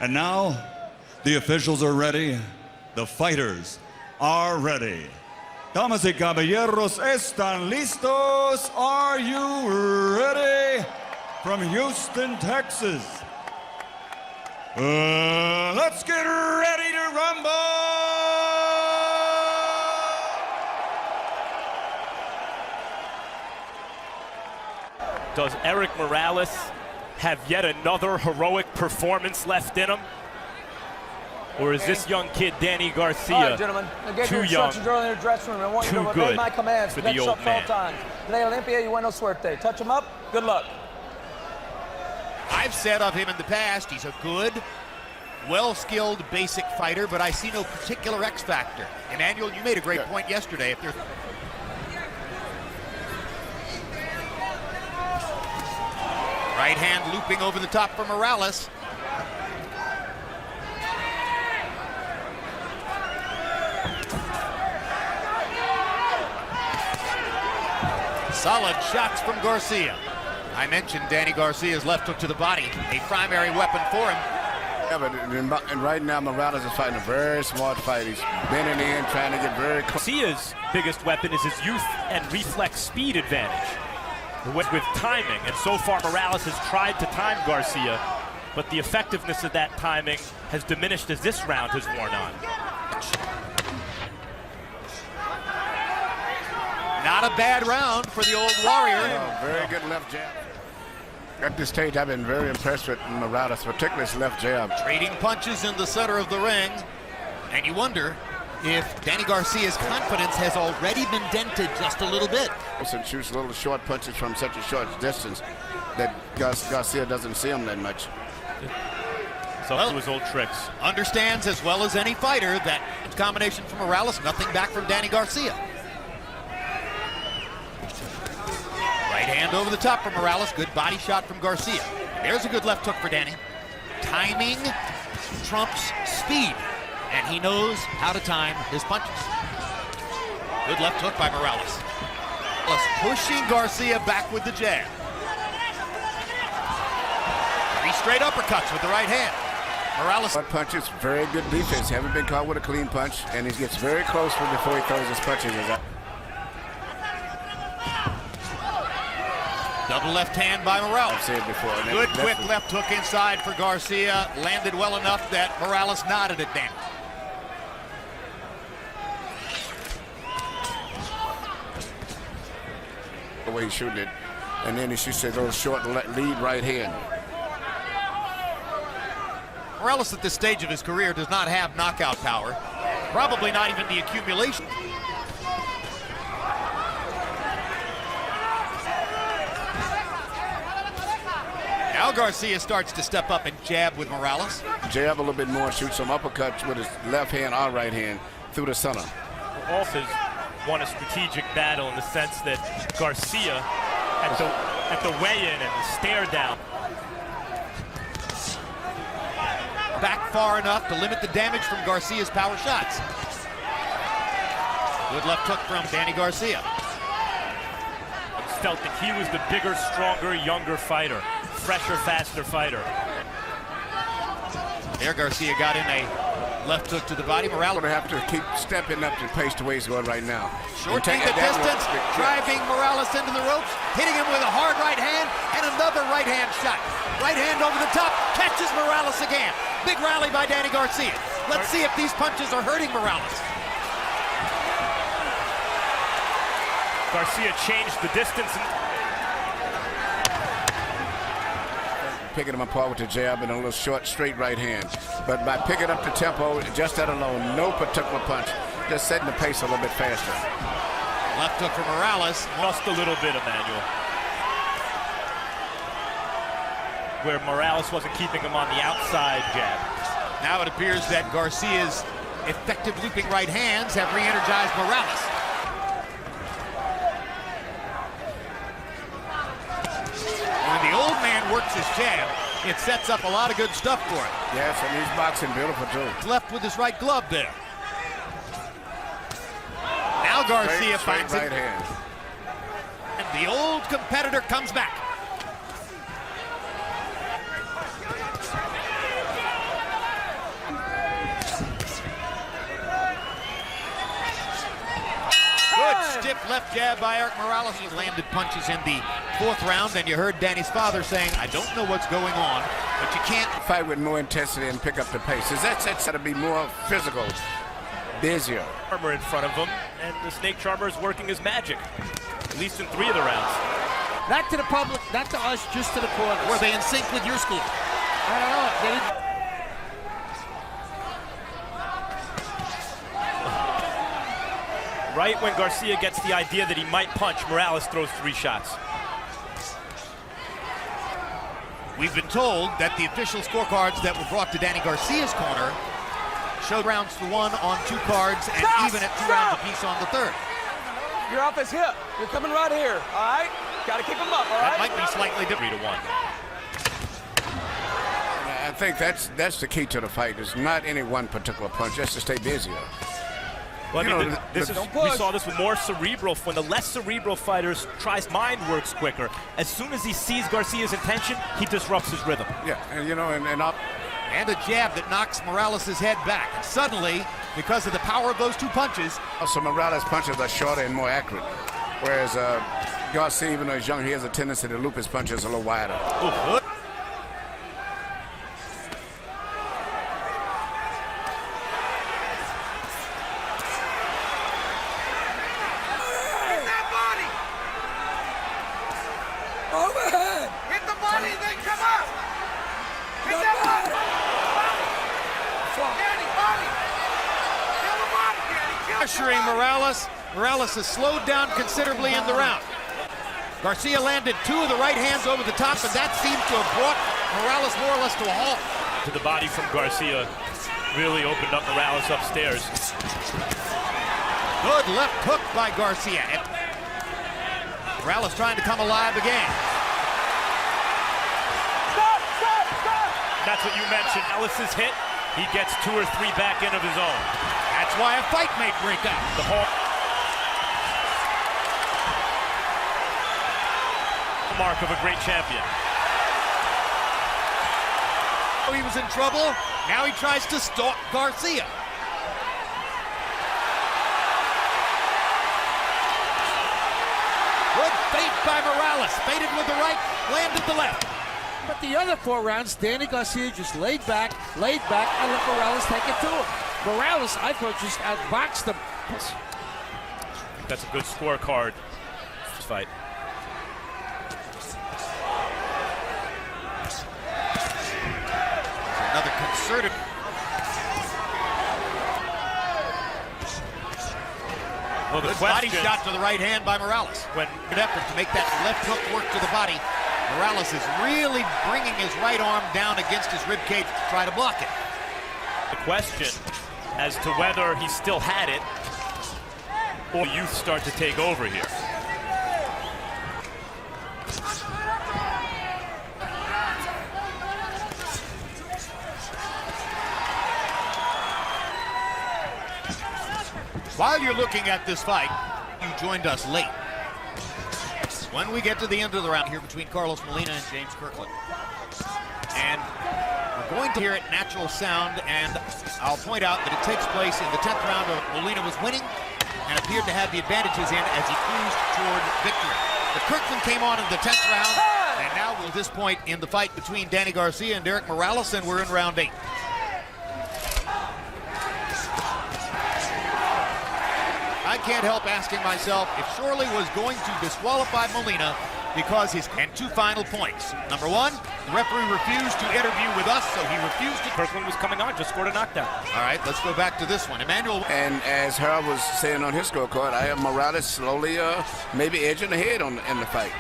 And now, the officials are ready. The fighters are ready. Damas y caballeros, ¿están listos? Are you ready? From Houston, Texas. Let's get ready to rumble! Does Erik Morales have yet another heroic performance left in him? Or is this young kid, Danny Garcia, all right, gentlemen, too young, early in the dressing room. I want you to obey my commands. for the old man? Today, Olympia, you win no suerte. Touch him up, good luck. I've said of him in the past, he's a good, well-skilled basic fighter, but I see no particular X factor. Emmanuel, you made a great point yesterday. If there's right hand looping over the top for Morales. Solid shots from Garcia. I mentioned Danny Garcia's left hook to the body, a primary weapon for him. Yeah, but and right now Morales is fighting a very smart fight. He's bending in, trying to get very close. Garcia's biggest weapon is his youth and reflex speed advantage with timing, and so far Morales has tried to time Garcia, but the effectiveness of that timing has diminished as this round has worn on. Not a bad round for the old warrior. Very good left jab. At this stage, I've been very impressed with Morales, particularly his left jab. Trading punches in the center of the ring, and you wonder if Danny Garcia's confidence has already been dented just a little bit. And shoots little short punches from such a short distance that Garcia doesn't see him that much. It's up to his old tricks. Understands as well as any fighter that combination from Morales, nothing back from Danny Garcia. Right hand over the top from Morales. Good body shot from Garcia. There's a good left hook for Danny. Timing trumps speed, and he knows how to time his punches. Good left hook by Morales. Pushing Garcia back with the jab. 3 straight uppercuts with the right hand. Morales. Punches, very good defense. Haven't been caught with a clean punch, and he gets very close before he throws his punches. Double left hand by Morales. I've said it before. Good quick left hook inside for Garcia. Landed well enough that Morales nodded at Danny. The way he's shooting it. And then he shoots a little short lead right hand. Morales at this stage of his career does not have knockout power. Probably not even the accumulation. Now Garcia starts to step up and jab with Morales. Jab a little bit more, shoot some uppercuts with his left hand or right hand through the center. Morales won a strategic battle in the sense that Garcia, at the weigh-in and the stare down, back far enough to limit the damage from Garcia's power shots. Good left hook from Danny Garcia. Felt that he was the bigger, stronger, younger fighter. Fresher, faster fighter. There Garcia got in a left hook to the body. Morales going to have to keep stepping up to pace the way he's going right now. Shortening the distance, driving Morales into the ropes, hitting him with a hard right hand, and another right hand shot. Right hand over the top, catches Morales again. Big rally by Danny Garcia. Let's see if these punches are hurting Morales. Garcia changed the distance. Picking him apart with the jab and a little short, straight right hand. But by picking up the tempo, just that alone, no particular punch, just setting the pace a little bit faster. Left hook for Morales. Just a little bit, Emmanuel. Where Morales wasn't keeping him on the outside jab. Now it appears that Garcia's effective looping right hands have re-energized Morales. When the old man works his jab, it sets up a lot of good stuff for him. Yes, and he's boxing beautiful too. Left with his right glove there. Now Garcia finds right it. hand. And the old competitor comes back. Whipped left jab by Erik Morales. He landed punches in the 4th round, and you heard Danny's father saying, I don't know what's going on, but you can't Fight with more intensity and pick up the pace. That's to be more physical, busier. Charmer in front of him, and the Snake Charmer is working his magic, at least in 3 of the rounds. Not to the public, not to us, just to the corners. Were they in sync with your school? I don't know. They didn't. Right when Garcia gets the idea that he might punch, Morales throws 3 shots. We've been told that the official scorecards that were brought to Danny Garcia's corner showed rounds to 1 on 2 cards and even at 2 rounds apiece on the 3rd. You're off his hip. You're coming right here, all right? Got to keep him up, all right? That might be slightly different. 3-1. I think that's the key to the fight. It's not any one particular punch, just to stay busier. Well, I mean, we push. saw this with more cerebral. When the less cerebral fighters tries, mind works quicker. As soon as he sees Garcia's intention, he disrupts his rhythm. Yeah, and And a jab that knocks Morales' head back. And suddenly, because of the power of those 2 punches, also Morales' punches are shorter and more accurate, whereas Garcia, even though he's young, he has a tendency to loop his punches a little wider. oof, Overhead. Hit the body, then come up. Hit that body. Danny, body. Kill the body, Danny. Kill the pressuring body. Morales. Morales has slowed down considerably in the round. Garcia landed 2 of the right hands over the top, and that seems to have brought Morales more or less to a halt. To the body from Garcia really opened up Morales upstairs. Good left hook by Garcia. And Morales trying to come alive again. That's what you mentioned. Ellis's hit, he gets 2 or 3 back in of his own. That's why a fight may break out. The whole mark of a great champion. He was in trouble. Now he tries to stalk Garcia. Good feint by Morales. Feinted with the right, landed the left. But the other 4 rounds, Danny Garcia just laid back, and let Morales take it to him. Morales, I thought, just outboxed him. That's a good scorecard fight. Another concerted. Well, the Good body question, shot to the right hand by Morales. when Good effort to make that left hook work to the body. Morales is really bringing his right arm down against his rib cage to try to block it. the question as to whether he still had it or youth start to take over here. While you're looking at this fight, you joined us late. When we get to the end of the round here between Carlos Molina and James Kirkland. And we're going to hear it natural sound, and I'll point out that it takes place in the 10th round. Molina was winning and appeared to have the advantages in as he cruised toward victory. The Kirkland came on in the 10th round, and now we're at this point in the fight between Danny Garcia and Erik Morales, and we're in round 8. I can't help asking myself if Shorley was going to disqualify Molina because his and 2 final points. Number 1, the referee refused to interview with us, so he refused to. Kirkland was coming on, just scored a knockdown. All right, let's go back to this one. Emmanuel. And as Harold was saying on his scorecard, I have Morales slowly maybe edging ahead in the fight.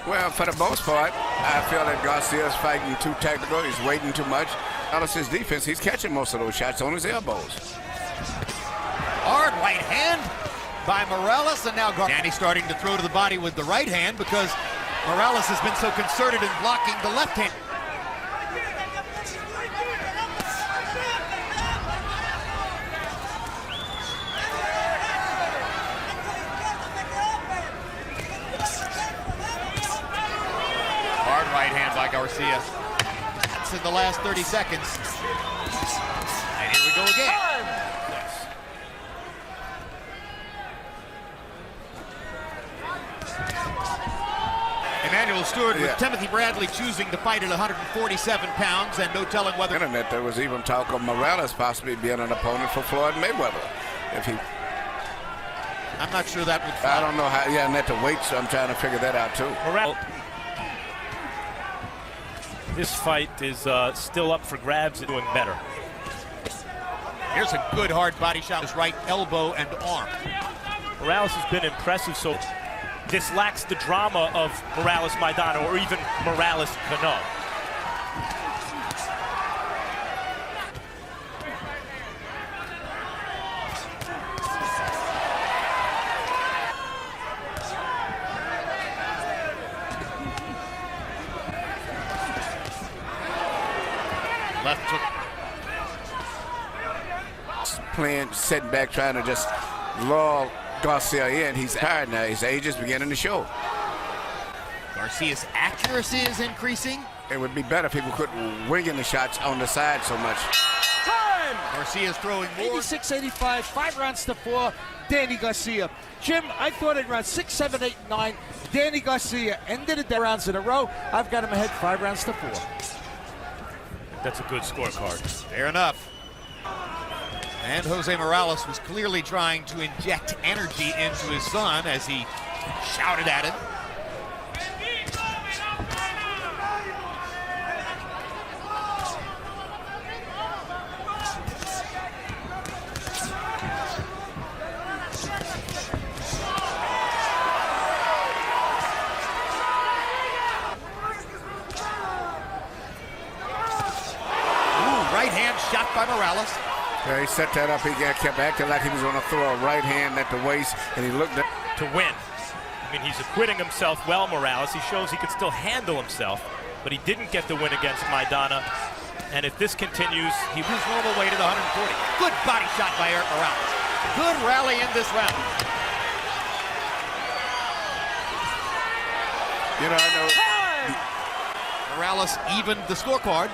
Well, for the most part, I feel that Garcia's fighting too tactical. He's waiting too much. Morales' defense, he's catching most of those shots on his elbows. Hard right hand by Morales, and now Danny starting to throw to the body with the right hand because Morales has been so concerted in blocking the left hand. Hard right hand by Garcia. That's in the last 30 seconds. And here we go again. Stewart with Yeah. Timothy Bradley choosing to fight at 147 pounds, and no telling whether... Internet, there was even talk of Morales possibly being an opponent for Floyd Mayweather. If he, I'm not sure that would fly. I don't know how, yeah, and at the weight, so I'm trying to figure that out too. Morales. This fight is still up for grabs and doing better. Here's a good hard body shot, his right elbow and arm. Morales has been impressive, so this lacks the drama of Morales-Maidana or even Morales-Cano. Left hook. Playing, sitting back, trying to just lull Garcia in. He's tired now. His age is beginning to show. Garcia's accuracy is increasing. It would be better if people quit winging the shots on the side so much. Time! Garcia's throwing more. 86-85, 5 rounds to 4, Danny Garcia. Jim, I thought in round 6, 7, 8, 9, Danny Garcia ended it the rounds in a row. I've got him ahead 5 rounds to 4. That's a good scorecard. Fair enough. And Jose Morales was clearly trying to inject energy into his son as he shouted at him. Ooh, right hand shot by Morales. Yeah, he set that up. He kept acting like he was going to throw a right hand at the waist, and he looked at To win. I mean, he's acquitting himself well, Morales. He shows he can still handle himself, but he didn't get the win against Maidana. And if this continues, He was normal weight at 140. Good body shot by Erik Morales. Good rally in this round. you know, I know. Morales evened the scorecard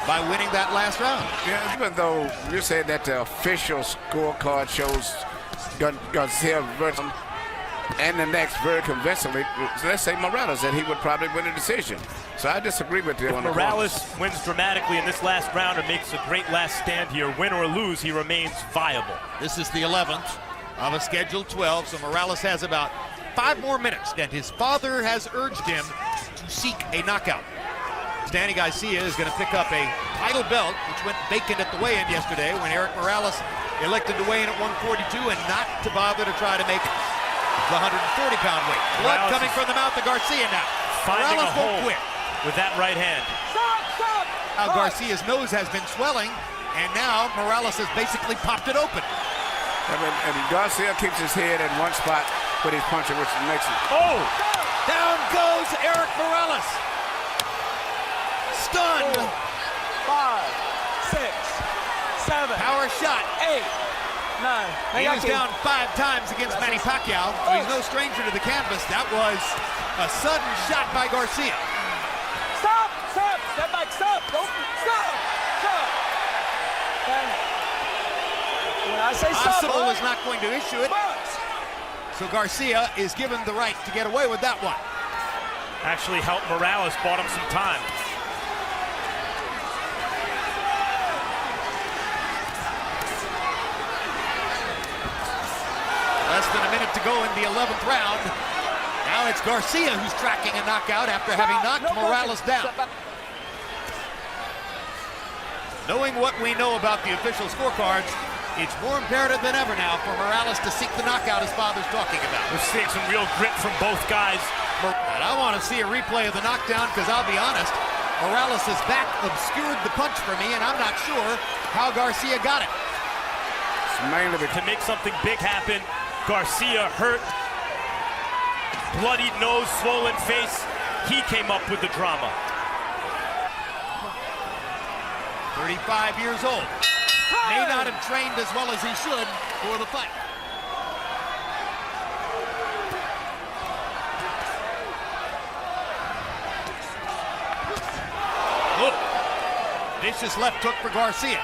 by winning that last round. Yeah, even though you said that the official scorecard shows Garcia versus and the next very convincingly, let's say Morales, that he would probably win a decision. So I disagree with you on the Morales wins dramatically in this last round and makes a great last stand here. Win or lose, he remains viable. This is the 11th of a scheduled 12, so Morales has about 5 more minutes, and his father has urged him to seek a knockout. Danny Garcia is going to pick up a title belt, which went vacant at the weigh-in yesterday when Erik Morales elected to weigh in at 142 and not to bother to try to make the 140-pound weight. Blood Morales coming from the mouth of Garcia now. Finding Morales a won't hole quit. with that right hand. Stop! Stop! Now Garcia's nose has been swelling, and now Morales has basically popped it open. And Garcia keeps his head in one spot with his puncher, which makes it. Oh! Down goes Erik Morales. Stunned. 5, 6, 7, Power shot. 8, 9. He was down 5 times against Manny Pacquiao, so he's no stranger to the canvas. That was a sudden shot by Garcia. Stop! Stop! Step back! Stop! Don't stop! Stop! Okay. When I say stop, Possible boy, is not going to issue it, box. so Garcia is given the right to get away with that one. Actually helped Morales, bought him some time. Less than a minute to go in the 11th round. Now it's Garcia who's tracking a knockout after having knocked Morales down. Knowing what we know about the official scorecards, it's more imperative than ever now for Morales to seek the knockout his father's talking about. We're seeing some real grit from both guys. And I want to see a replay of the knockdown because I'll be honest, Morales' back obscured the punch for me, and I'm not sure how Garcia got it. It's mainly To make something big happen, Garcia hurt, bloodied nose, swollen face. He came up with the drama. 35 years old. May not have trained as well as he should for the fight. Look, vicious left hook for Garcia.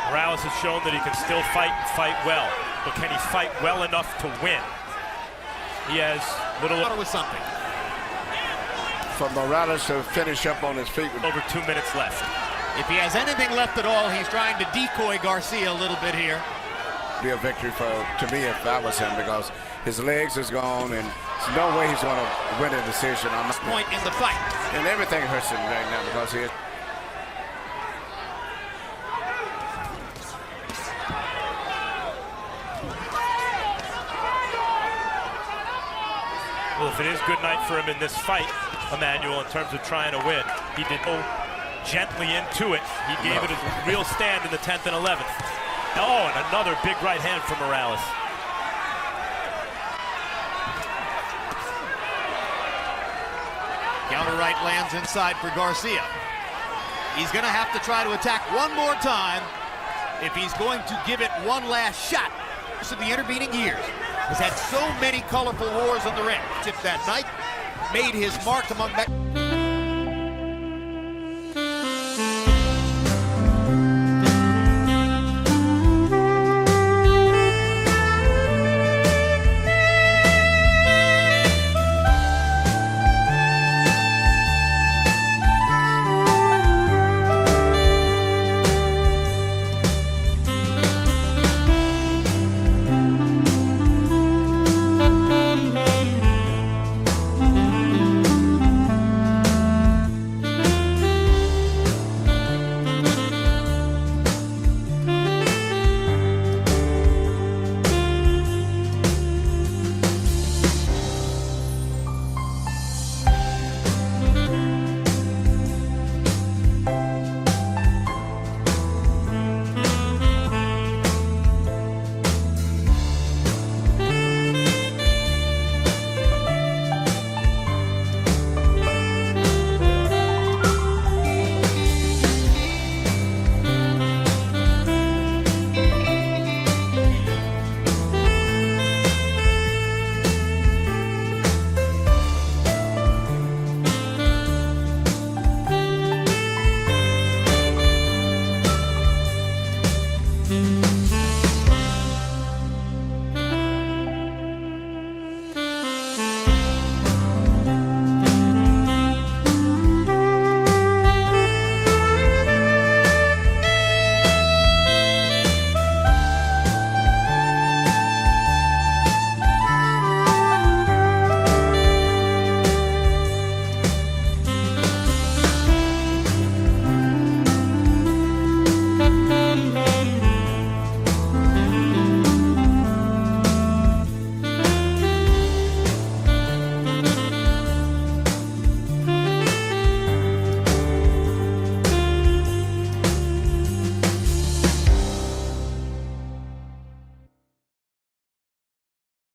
Morales has shown that he can still fight and fight well. but can he fight well enough to win? He has little with something. For Morales to finish up on his feet with over 2 minutes left. If he has anything left at all, he's trying to decoy Garcia a little bit here. be a victory to me if I was him, because his legs is gone and there's no way he's going to win a decision on this point in the fight. And everything hurts him right now because he is. Well, if it is good night for him in this fight, Emmanuel, in terms of trying to win, he did go gently into it. He gave it a real stand in the 10th and 11th. Oh, and another big right hand from Morales. Counter right lands inside for Garcia. He's going to have to try to attack one more time if he's going to give it one last shot. Of the intervening years has had so many colorful wars on the ring. That night made his mark among